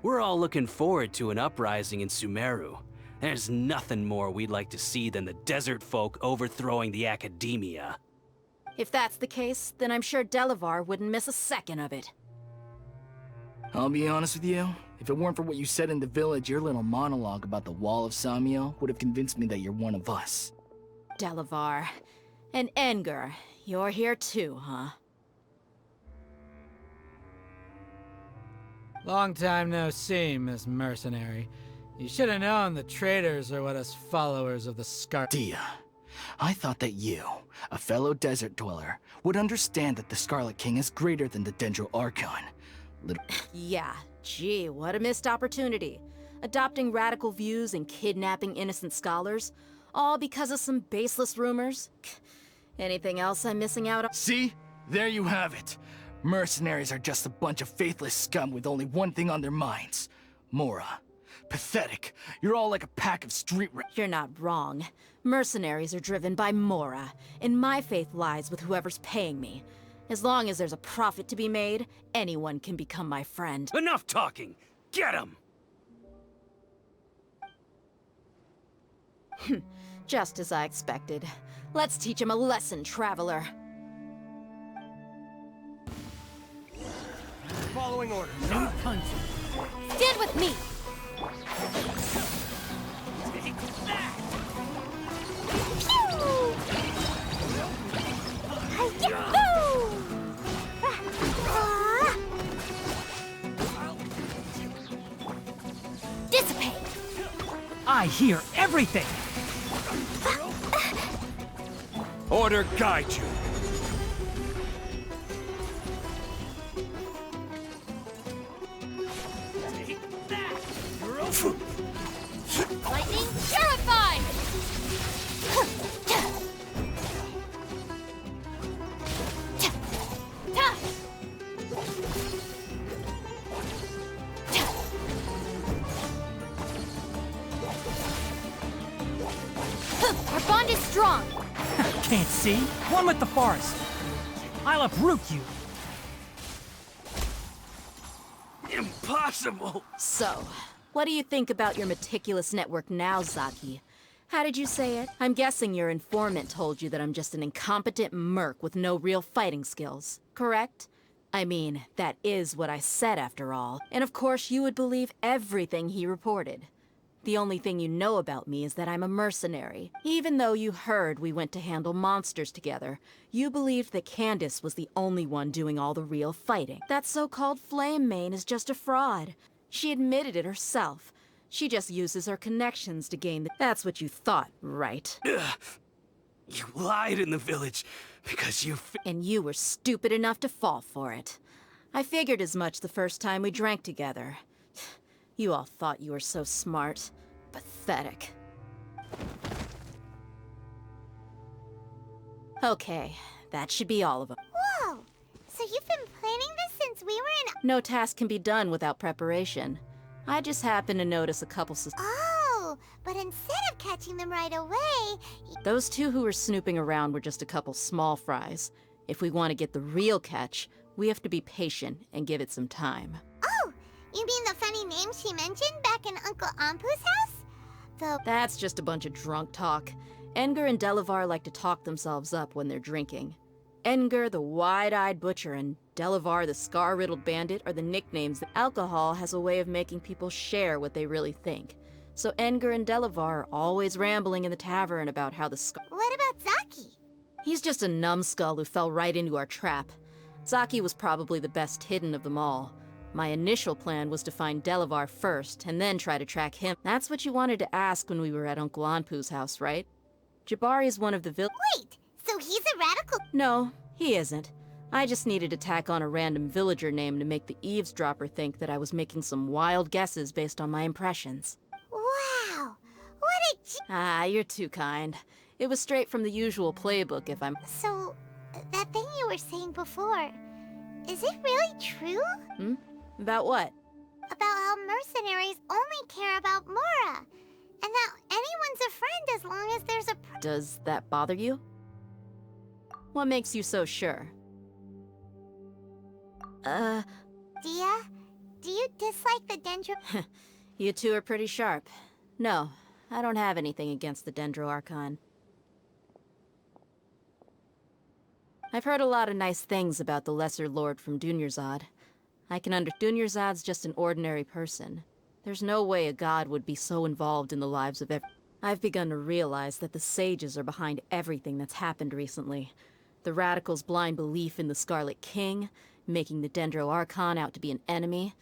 We're all looking forward to an uprising in Sumeru. There's nothing more we'd like to see than the desert folk overthrowing the academia. If that's the case, then I'm sure Delavar wouldn't miss a second of it. I'll be honest with you. If it weren't for what you said in the village, your little monologue about the Wall of Samiel would have convinced me that you're one of us. Delavar. And Engur, you're here too, huh? Long time no see, Miss Mercenary. You should have known the traitors are what us followers of the Scar- Dia, I thought that you, a fellow desert dweller, would understand that the Scarlet King is greater than the Dendro Archon. Yeah, gee, what a missed opportunity. Adopting radical views and kidnapping innocent scholars, all because of some baseless rumors. Anything else I'm missing out on? See? There you have it. Mercenaries are just a bunch of faithless scum with only one thing on their minds. Mora. Pathetic. You're all like a pack of street You're not wrong. Mercenaries are driven by Mora, and my faith lies with whoever's paying me. As long as there's a profit to be made, anyone can become my friend. Enough talking! Get him! Just as I expected. Let's teach him a lesson, traveler. Following orders. No punching. Stand with me! Take that! I hear everything! Order guide you. Lightning purified! Our bond is strong! Can't see? One with the forest. I'll uproot you. Impossible! So, what do you think about your meticulous network now, Zaki? How did you say it? I'm guessing your informant told you that I'm just an incompetent merc with no real fighting skills, correct? I mean, that is what I said after all. And of course you would believe everything he reported. The only thing you know about me is that I'm a mercenary. Even though you heard we went to handle monsters together, you believed that Candace was the only one doing all the real fighting. That so-called Flame Mane is just a fraud. She admitted it herself. She just uses her connections to gain the— That's what you thought, right? Ugh. You lied in the village because you And you were stupid enough to fall for it. I figured as much the first time we drank together. You all thought you were so smart. Pathetic. Okay, that should be all of them. Whoa! So you've been planning this since we were in— No task can be done without preparation. I just happened to notice a couple Oh, but instead of catching them right away— Those two who were snooping around were just a couple small fries. If we want to get the real catch, we have to be patient and give it some time. Oh, you mean the funny name she mentioned back in Uncle Ampu's house? That's just a bunch of drunk talk. Edgar and Delavar like to talk themselves up when they're drinking. Edgar, the wide-eyed butcher, and Delavar, the scar-riddled bandit, are the nicknames that alcohol has a way of making people share what they really think. So Edgar and Delavar are always rambling in the tavern about how the scar— What about Zaki? He's just a numbskull who fell right into our trap. Zaki was probably the best hidden of them all. My initial plan was to find Delavar first, and then try to track him. That's what you wanted to ask when we were at Uncle Anpu's house, right? Jabari is one of the Wait, so he's a radical— No, he isn't. I just needed to tack on a random villager name to make the eavesdropper think that I was making some wild guesses based on my impressions. Wow! What a— Ah, you're too kind. It was straight from the usual playbook if I'm— So, that thing you were saying before, is it really true? Hmm? About what? About how mercenaries only care about Mora, and that anyone's a friend as long as there's a— Does that bother you? What makes you so sure? Dia, do you dislike the Dendro— You two are pretty sharp. No, I don't have anything against the Dendro Archon. I've heard a lot of nice things about the Lesser Lord from Dunyarzad. I can Dunyarzad's just an ordinary person. There's no way a god would be so involved in the lives of I've begun to realize that the sages are behind everything that's happened recently. The Radicals' blind belief in the Scarlet King, making the Dendro Archon out to be an enemy.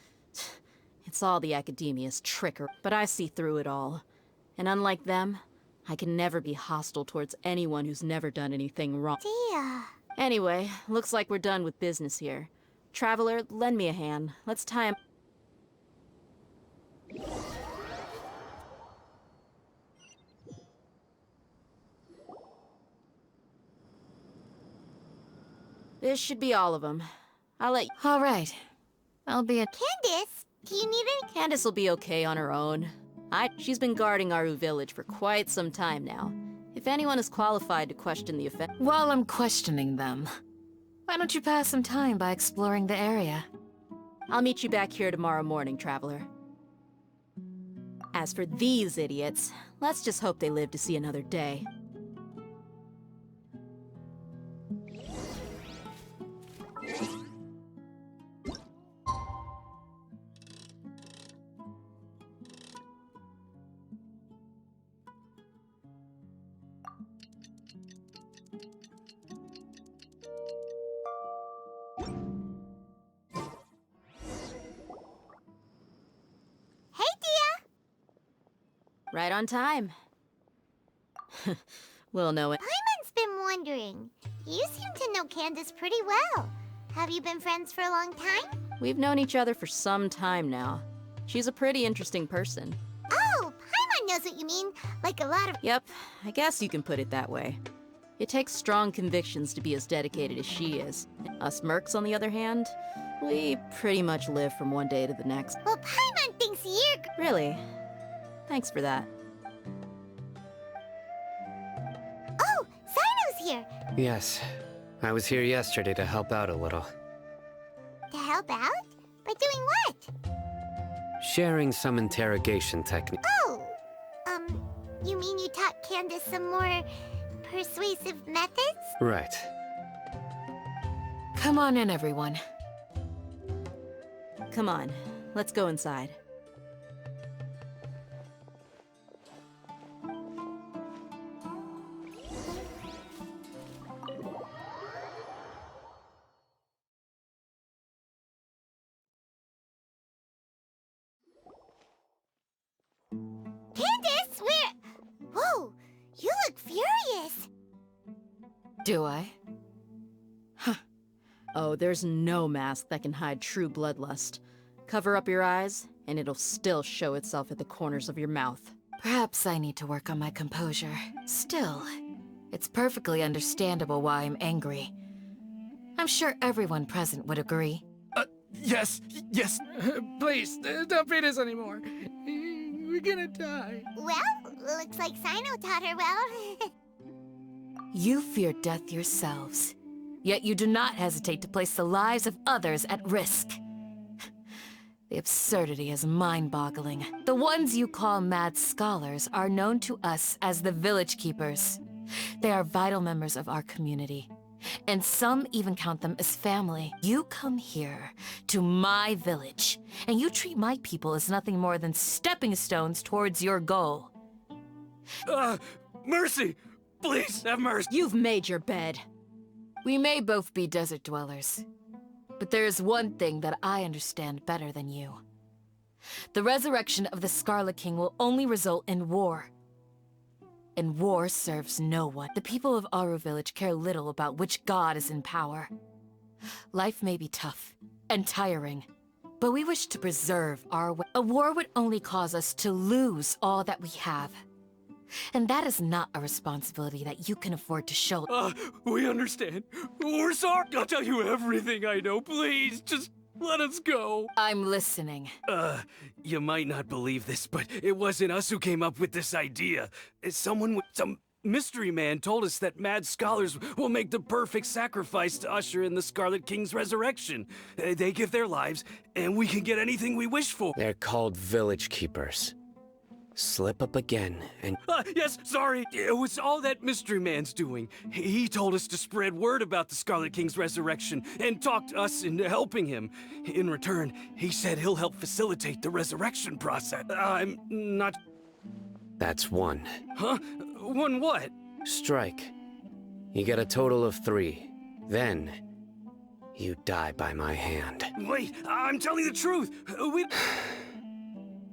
It's all the Academia's trickery, but I see through it all. And unlike them, I can never be hostile towards anyone who's never done anything wrong. Dia. Anyway, looks like we're done with business here. Traveler, lend me a hand. Let's tie him. This should be all of them. I'll let you— All right. I'll be a— Candace, do you need any— Candace will be okay on her own. She's been guarding Aru Village for quite some time now. If anyone is qualified to question the effect— While I'm questioning them, why don't you pass some time by exploring the area? I'll meet you back here tomorrow morning, Traveler. As for these idiots, let's just hope they live to see another day. Right on time. We'll know it. Paimon's been wondering. You seem to know Candace pretty well. Have you been friends for a long time? We've known each other for some time now. She's a pretty interesting person. Oh, Paimon knows what you mean. Like a lot of... Yep, I guess you can put it that way. It takes strong convictions to be as dedicated as she is. Us mercs, on the other hand, we pretty much live from one day to the next. Well, Paimon thinks you're... Really? Thanks for that. Oh, Cyno's here. Yes. I was here yesterday to help out a little. To help out? By doing what? Sharing some interrogation technique. Oh! You mean you taught Candace some more persuasive methods? Right. Come on in, everyone. Come on, let's go inside. Candace, where... Whoa, you look furious. Do I? Oh, there's no mask that can hide true bloodlust. Cover up your eyes, and it'll still show itself at the corners of your mouth. Perhaps I need to work on my composure. Still, it's perfectly understandable why I'm angry. I'm sure everyone present would agree. Yes. Please, don't beat us anymore. We're gonna die. Well, looks like Cyno taught her well. You fear death yourselves, yet you do not hesitate to place the lives of others at risk. The absurdity is mind-boggling. The ones you call mad scholars are known to us as the Village Keepers. They are vital members of our community, and some even count them as family. You come here, to my village, and you treat my people as nothing more than stepping stones towards your goal. Mercy! Please, have mercy! You've made your bed. We may both be desert dwellers, but there is one thing that I understand better than you. The resurrection of the Scarlet King will only result in war. And war serves no one. The people of Aru Village care little about which god is in power. Life may be tough and tiring, but we wish to preserve our way. A war would only cause us to lose all that we have. And that is not a responsibility that you can afford to shoulder. We understand. We're sorry. I'll tell you everything I know. Please, just let us go. I'm listening. You might not believe this, but it wasn't us who came up with this idea. Some mystery man told us that mad scholars will make the perfect sacrifice to usher in the Scarlet King's resurrection. They give their lives, and we can get anything we wish for. They're called Village Keepers. Slip up again and... Yes, sorry. It was all that mystery man's doing. He told us to spread word about the Scarlet King's resurrection and talked us into helping him. In return, he said he'll help facilitate the resurrection process. I'm not... That's one. Huh? One what? Strike. You get a total of 3. Then, you die by my hand. Wait, I'm telling the truth.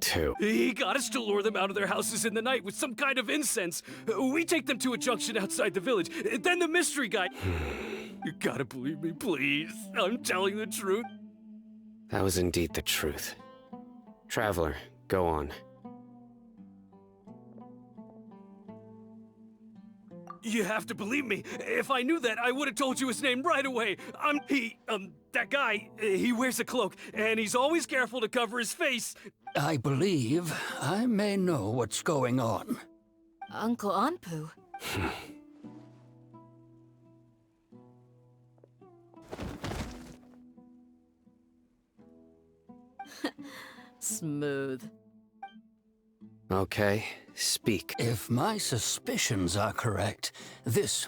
2. He got us to lure them out of their houses in the night with some kind of incense. We take them to a junction outside the village. Then the mystery guy... You gotta believe me, please. I'm telling the truth. That was indeed the truth. Traveler, go on. You have to believe me. If I knew that, I would have told you his name right away. That guy, he wears a cloak, and he's always careful to cover his face. I believe I may know what's going on. Uncle Anpu. Smooth. Okay, speak. If my suspicions are correct, this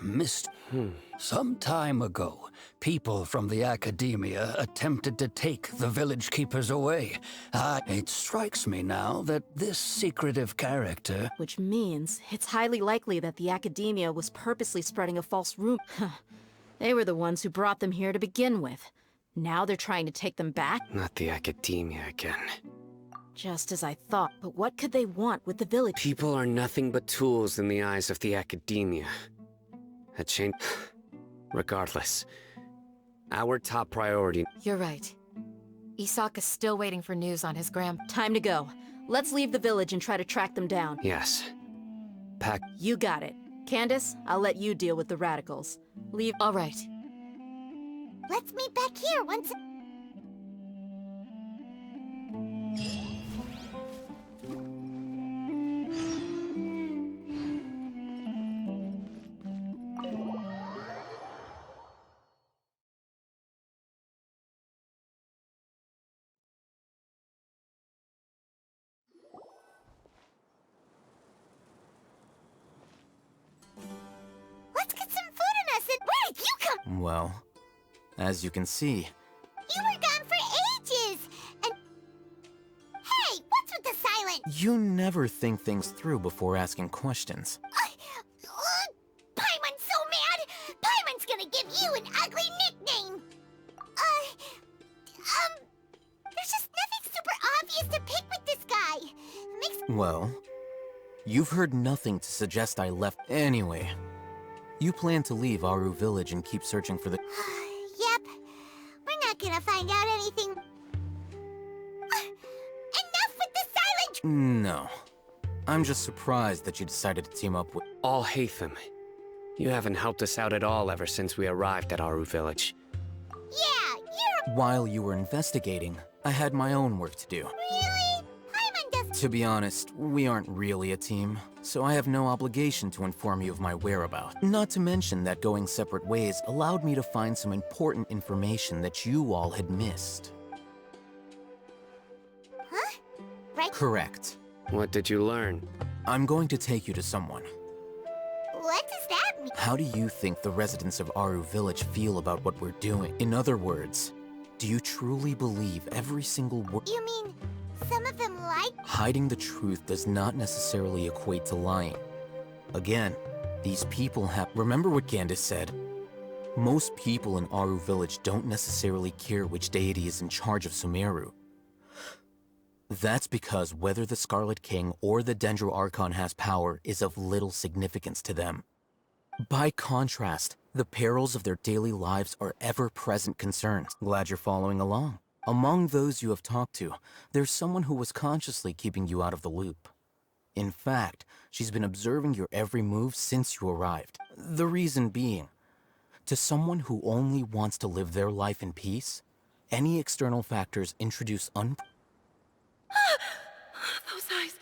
Some time ago, people from the Academia attempted to take the Village Keepers away. It strikes me now that this secretive character... Which means it's highly likely that the Academia was purposely spreading a false rumor. They were the ones who brought them here to begin with. Now they're trying to take them back? Not the Academia again. Just as I thought, but what could they want with the village? People are nothing but tools in the eyes of the academia. A change... Regardless, our top priority... You're right. Isak is still waiting for news on his Time to go. Let's leave the village and try to track them down. Yes. Pack... You got it. Candace, I'll let you deal with the radicals. Leave... All right. Let's meet back here once... Let's get some food in us, and where did you come? Well, as you can see... You were gone for ages, and... Hey, what's with the silence? You never think things through before asking questions. Paimon's so mad! Paimon's gonna give you an ugly nickname! There's just nothing super obvious to pick with this guy. Makes... Well, you've heard nothing to suggest I left. Anyway, you plan to leave Aru Village and keep searching for the... Yep. We're not gonna find out anything... Enough with the silence! No. I'm just surprised that you decided to team up with... Al-Haitham, you haven't helped us out at all ever since we arrived at Aru Village. Yeah, you're... While you were investigating, I had my own work to do. Really? Paimon doesn't... To be honest, we aren't really a team, so I have no obligation to inform you of my whereabouts. Not to mention that going separate ways allowed me to find some important information that you all had missed. Huh? Right? Correct. What did you learn? I'm going to take you to someone. What does that mean? How do you think the residents of Aru Village feel about what we're doing? In other words, do you truly believe every single word? You mean, some of them like... Hiding the truth does not necessarily equate to lying. Again, these people have... Remember what Candace said? Most people in Aru Village don't necessarily care which deity is in charge of Sumeru. That's because whether the Scarlet King or the Dendro Archon has power is of little significance to them. By contrast, the perils of their daily lives are ever-present concerns. Glad you're following along. Among those you have talked to, there's someone who was consciously keeping you out of the loop. In fact, she's been observing your every move since you arrived. The reason being, to someone who only wants to live their life in peace, any external factors introduce Those eyes.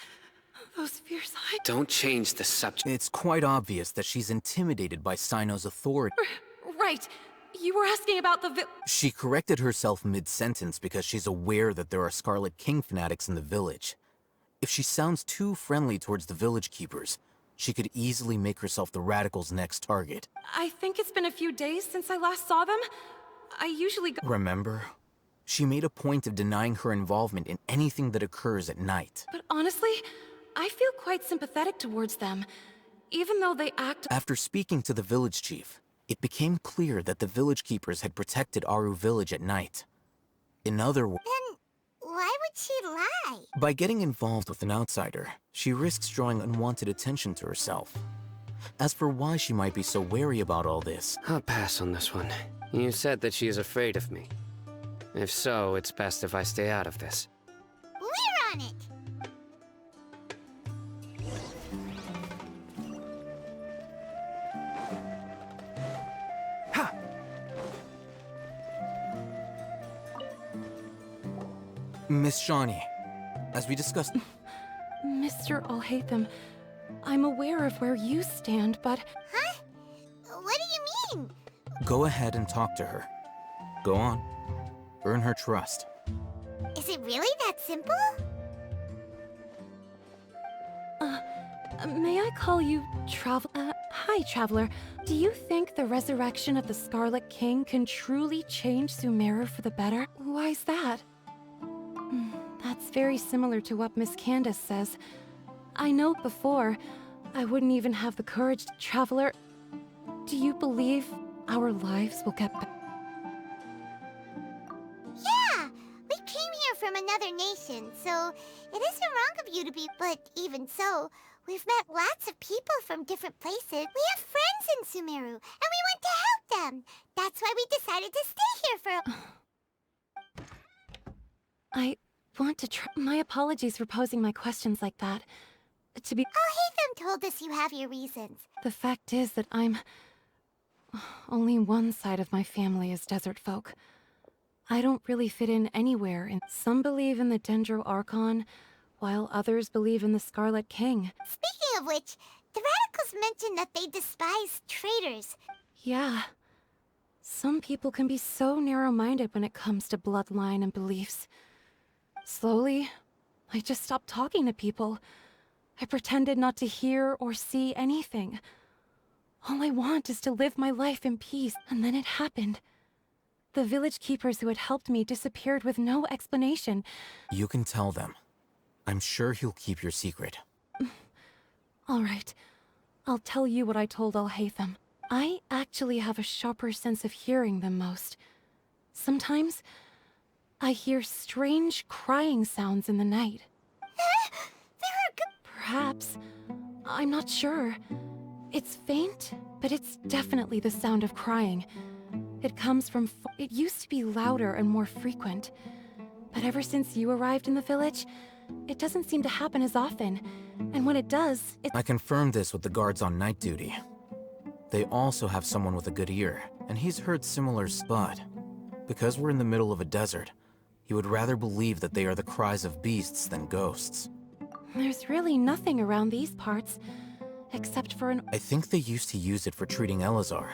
Those fierce eyes. Don't change the subject. It's quite obvious that she's intimidated by Cyno's authority. Right. You were asking about the She corrected herself mid-sentence because she's aware that there are Scarlet King fanatics in the village. If she sounds too friendly towards the village keepers, she could easily make herself the Radicals' next target. I think it's been a few days since I last saw them. I usually go... Remember? She made a point of denying her involvement in anything that occurs at night. But honestly, I feel quite sympathetic towards them, even though they act... After speaking to the village chief, it became clear that the village keepers had protected Aru Village at night. In other words... Then, why would she lie? By getting involved with an outsider, she risks drawing unwanted attention to herself. As for why she might be so wary about all this... I'll pass on this one. You said that she is afraid of me. If so, it's best if I stay out of this. We're on it! Ha! Miss Shawnee, as we discussed... Mr. Al-Haitham, I'm aware of where you stand, but... Huh? What do you mean? Go ahead and talk to her. Go on. Earn her trust. Is it really that simple? May I call you hi, Traveler. Do you think the resurrection of the Scarlet King can truly change Sumeru for the better? Why's that? That's very similar to what Miss Candace says. I know before, I wouldn't even have the courage to... Traveler, do you believe our lives will get better? Yeah! We came here from another another nation, so it isn't wrong of you to be. But even so, we've met lots of people from different places. We have friends in Sumeru, and we want to help them. That's why we decided to stay here for. I want to try. My apologies for posing my questions like that. To be. Al-Haitham told us you have your reasons. The fact is that only one side of my family is desert folk. I don't really fit in anywhere, and some believe in the Dendro Archon, while others believe in the Scarlet King. Speaking of which, the Radicals mentioned that they despise traitors. Yeah. Some people can be so narrow-minded when it comes to bloodline and beliefs. Slowly, I just stopped talking to people. I pretended not to hear or see anything. All I want is to live my life in peace, and then it happened. The village keepers who had helped me disappeared with no explanation. You can tell them. I'm sure he'll keep your secret. All right. I'll tell you what I told Al-Haitham. I actually have a sharper sense of hearing than most. Sometimes, I hear strange crying sounds in the night. Perhaps. I'm not sure. It's faint, but it's definitely the sound of crying. It comes from... It used to be louder and more frequent. But ever since you arrived in the village, it doesn't seem to happen as often. And when it does, I confirmed this with the guards on night duty. They also have someone with a good ear, and he's heard similar but because we're in the middle of a desert, he would rather believe that they are the cries of beasts than ghosts. There's really nothing around these parts, except for an... I think they used to use it for treating Elazar.